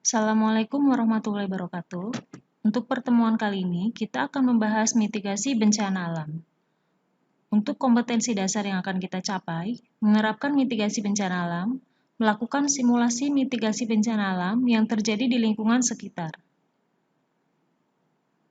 Assalamualaikum warahmatullahi wabarakatuh. Untuk pertemuan kali ini, kita akan membahas mitigasi bencana alam. Untuk kompetensi dasar yang akan kita capai, menerapkan mitigasi bencana alam, melakukan simulasi mitigasi bencana alam yang terjadi di lingkungan sekitar.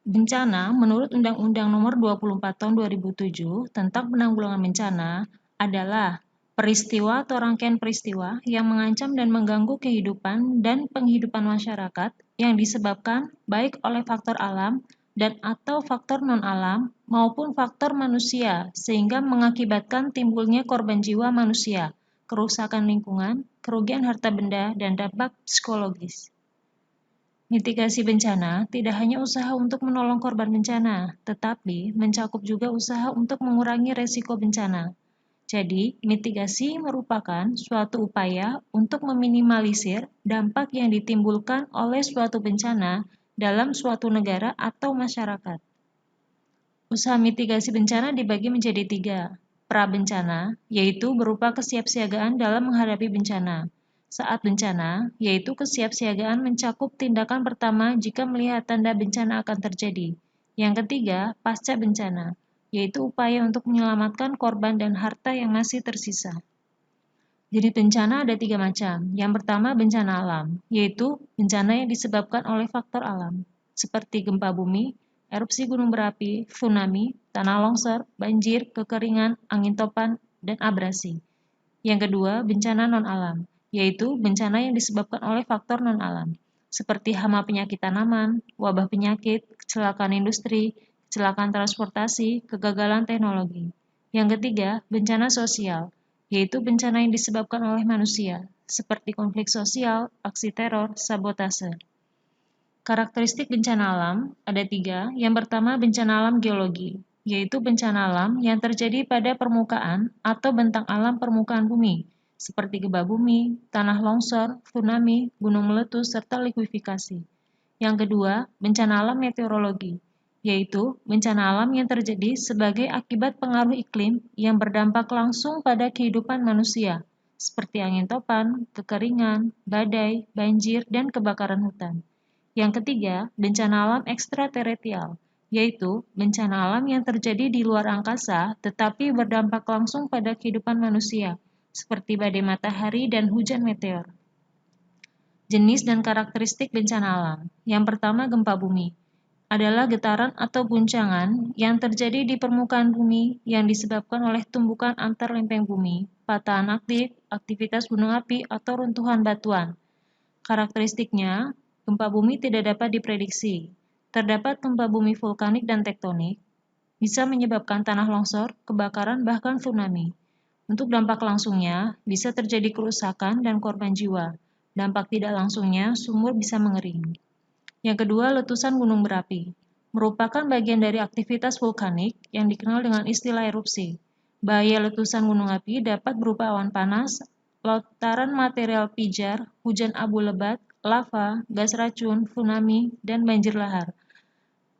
Bencana, menurut Undang-Undang Nomor 24 Tahun 2007 tentang Penanggulangan Bencana, adalah peristiwa atau rangkaian peristiwa yang mengancam dan mengganggu kehidupan dan penghidupan masyarakat yang disebabkan baik oleh faktor alam dan atau faktor non-alam maupun faktor manusia sehingga mengakibatkan timbulnya korban jiwa manusia, kerusakan lingkungan, kerugian harta benda, dan dampak psikologis. Mitigasi bencana tidak hanya usaha untuk menolong korban bencana, tetapi mencakup juga usaha untuk mengurangi resiko bencana. Jadi, mitigasi merupakan suatu upaya untuk meminimalisir dampak yang ditimbulkan oleh suatu bencana dalam suatu negara atau masyarakat. Usaha mitigasi bencana dibagi menjadi 3. Pra-bencana, yaitu berupa kesiapsiagaan dalam menghadapi bencana. Saat bencana, yaitu kesiapsiagaan mencakup tindakan pertama jika melihat tanda bencana akan terjadi. Yang ketiga, pasca bencana, yaitu upaya untuk menyelamatkan korban dan harta yang masih tersisa. Jenis bencana ada 3 macam. Yang pertama, bencana alam, yaitu bencana yang disebabkan oleh faktor alam, seperti gempa bumi, erupsi gunung berapi, tsunami, tanah longsor, banjir, kekeringan, angin topan, dan abrasi. Yang kedua, bencana non-alam, yaitu bencana yang disebabkan oleh faktor non-alam, seperti hama penyakit tanaman, wabah penyakit, kecelakaan industri, kecelakaan transportasi, kegagalan teknologi. Yang ketiga, bencana sosial, yaitu bencana yang disebabkan oleh manusia, seperti konflik sosial, aksi teror, sabotase. Karakteristik bencana alam ada 3. Yang pertama, bencana alam geologi, yaitu bencana alam yang terjadi pada permukaan atau bentang alam permukaan bumi, seperti gempa bumi, tanah longsor, tsunami, gunung meletus, serta likuifaksi. Yang kedua, bencana alam meteorologi, yaitu bencana alam yang terjadi sebagai akibat pengaruh iklim yang berdampak langsung pada kehidupan manusia, seperti angin topan, kekeringan, badai, banjir, dan kebakaran hutan. Yang ketiga, bencana alam ekstraterestrial, yaitu bencana alam yang terjadi di luar angkasa tetapi berdampak langsung pada kehidupan manusia, seperti badai matahari dan hujan meteor. Jenis dan karakteristik bencana alam. Yang pertama, gempa bumi adalah getaran atau guncangan yang terjadi di permukaan bumi yang disebabkan oleh tumbukan antar lempeng bumi, patahan aktif, aktivitas gunung api, atau runtuhan batuan. Karakteristiknya, gempa bumi tidak dapat diprediksi. Terdapat gempa bumi vulkanik dan tektonik, bisa menyebabkan tanah longsor, kebakaran, bahkan tsunami. Untuk dampak langsungnya, bisa terjadi kerusakan dan korban jiwa. Dampak tidak langsungnya, sumur bisa mengering. Yang kedua, letusan gunung berapi. Merupakan bagian dari aktivitas vulkanik yang dikenal dengan istilah erupsi. Bahaya letusan gunung api dapat berupa awan panas, lontaran material pijar, hujan abu lebat, lava, gas racun, tsunami, dan banjir lahar.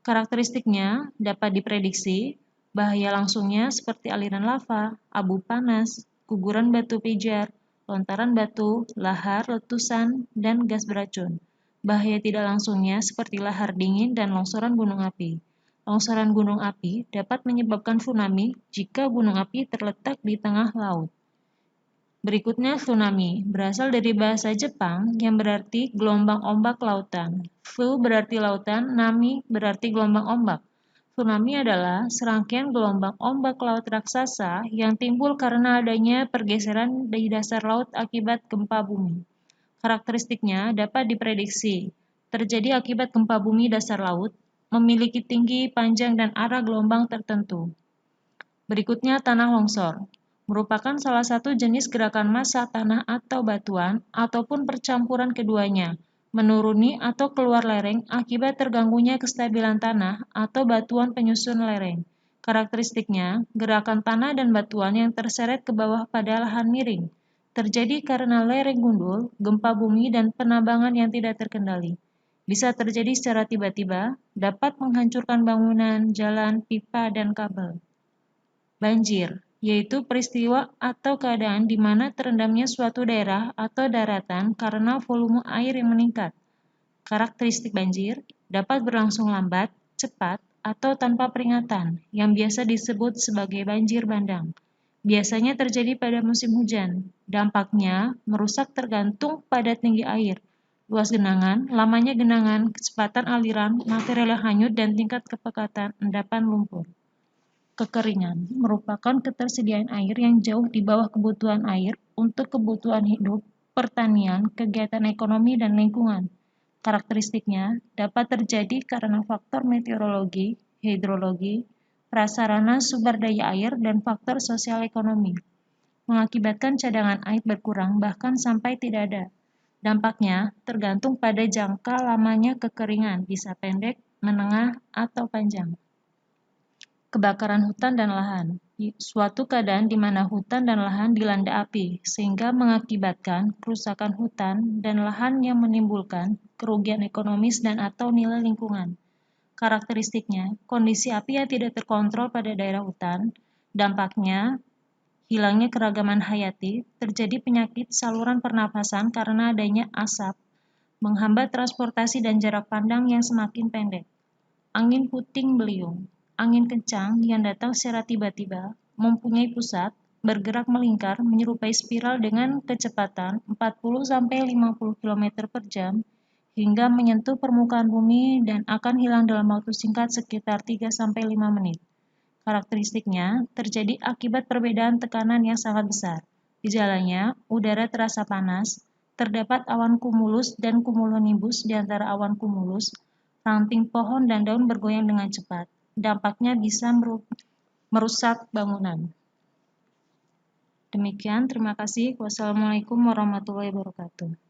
Karakteristiknya dapat diprediksi, bahaya langsungnya seperti aliran lava, abu panas, guguran batu pijar, lontaran batu, lahar, letusan, dan gas beracun. Bahaya tidak langsungnya seperti lahar dingin dan longsoran gunung api. Longsoran gunung api dapat menyebabkan tsunami jika gunung api terletak di tengah laut. Berikutnya tsunami, berasal dari bahasa Jepang yang berarti gelombang ombak lautan. Tsu berarti lautan, nami berarti gelombang ombak. Tsunami adalah serangkaian gelombang ombak laut raksasa yang timbul karena adanya pergeseran di dasar laut akibat gempa bumi. Karakteristiknya dapat diprediksi. Terjadi akibat gempa bumi dasar laut, memiliki tinggi, panjang, dan arah gelombang tertentu. Berikutnya tanah longsor. Merupakan salah satu jenis gerakan massa tanah atau batuan ataupun percampuran keduanya, menuruni atau keluar lereng akibat terganggunya kestabilan tanah atau batuan penyusun lereng. Karakteristiknya, gerakan tanah dan batuan yang terseret ke bawah pada lahan miring, terjadi karena lereng gundul, gempa bumi, dan penambangan yang tidak terkendali. Bisa terjadi secara tiba-tiba, dapat menghancurkan bangunan, jalan, pipa, dan kabel. Banjir, yaitu peristiwa atau keadaan di mana terendamnya suatu daerah atau daratan karena volume air yang meningkat. Karakteristik banjir dapat berlangsung lambat, cepat, atau tanpa peringatan, yang biasa disebut sebagai banjir bandang. Biasanya terjadi pada musim hujan. Dampaknya merusak tergantung pada tinggi air, luas genangan, lamanya genangan, kecepatan aliran, material yang hanyut, dan tingkat kepekatan endapan lumpur. Kekeringan merupakan ketersediaan air yang jauh di bawah kebutuhan air untuk kebutuhan hidup, pertanian, kegiatan ekonomi, dan lingkungan. Karakteristiknya dapat terjadi karena faktor meteorologi, hidrologi, prasarana sumber daya air, dan faktor sosial ekonomi, mengakibatkan cadangan air berkurang bahkan sampai tidak ada. Dampaknya tergantung pada jangka lamanya kekeringan, bisa pendek, menengah, atau panjang. Kebakaran hutan dan lahan, suatu keadaan di mana hutan dan lahan dilanda api, sehingga mengakibatkan kerusakan hutan dan lahan yang menimbulkan kerugian ekonomis dan atau nilai lingkungan. Karakteristiknya, kondisi api yang tidak terkontrol pada daerah hutan, dampaknya hilangnya keragaman hayati, terjadi penyakit saluran pernapasan karena adanya asap, menghambat transportasi dan jarak pandang yang semakin pendek. Angin puting beliung, angin kencang yang datang secara tiba-tiba, mempunyai pusat, bergerak melingkar menyerupai spiral dengan kecepatan 40-50 km per jam hingga menyentuh permukaan bumi dan akan hilang dalam waktu singkat sekitar 3-5 menit. Karakteristiknya terjadi akibat perbedaan tekanan yang sangat besar. Gejalanya, udara terasa panas, terdapat awan cumulus dan cumulonimbus di antara awan cumulus, ranting pohon dan daun bergoyang dengan cepat. Dampaknya bisa merusak bangunan. Demikian, terima kasih. Wassalamualaikum warahmatullahi wabarakatuh.